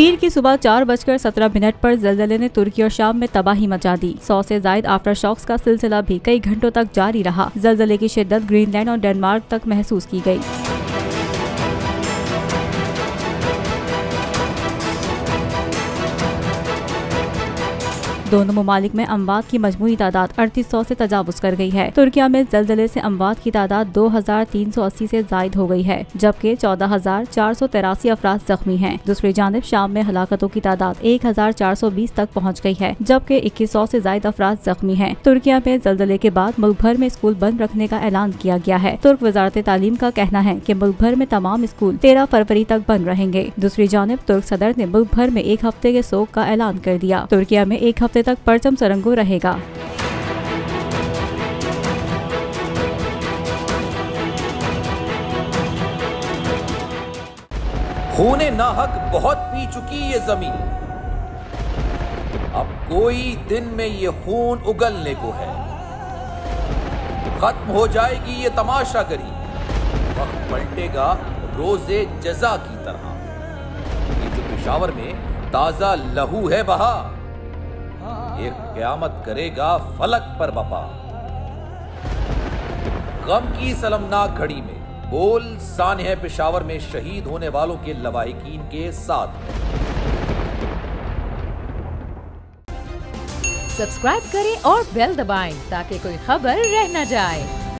पीर की सुबह 4:17 पर ज़लज़ले ने तुर्की और शाम में तबाही मचा दी। 100 से ज़ायद आफ्टर शॉक्स का सिलसिला भी कई घंटों तक जारी रहा। ज़लज़ले की शिद्दत ग्रीनलैंड और डेनमार्क तक महसूस की गई। दोनों ममालिक में अमवात की मजमूई तादाद 3800 से तजावुज कर गई है। तुर्किया में ज़लज़ले से अमवात की तादाद 2380 से जायद हो गई है, जबकि 14483 अफराद जख्मी हैं। दूसरी जानिब शाम में हलाकतों की तादाद 1420 तक पहुँच गई है, जबकि 2100 से जायद अफराद जख्मी हैं। तुर्किया में ज़लज़ले के बाद मुल्क भर में स्कूल बंद रखने का ऐलान किया गया है। तुर्क वजारत तालीम का कहना है कि मुल्क भर में तमाम स्कूल 13 फरवरी तक बंद रहेंगे। दूसरी जानिब तुर्क सदर ने मुल्क भर में एक हफ्ते के सोग का ऐलान कर दिया। तुर्किया में एक हफ्ते तक परचम सरंगो रहेगा। खूने नाहक बहुत पी चुकी ये जमीन, अब कोई दिन में ये खून उगलने को है। खत्म हो जाएगी ये तमाशागरी, वक्त पलटेगा रोजे जजा की तरह। ये जो पेशावर में ताजा लहू है बहा, एक क़यामत करेगा फलक पर बपा। गम की सलमनाक घड़ी में बोल सानह पेशावर में शहीद होने वालों के लवाहिकीन के साथ। सब्सक्राइब करें और बेल दबाएं ताकि कोई खबर रह न जाए।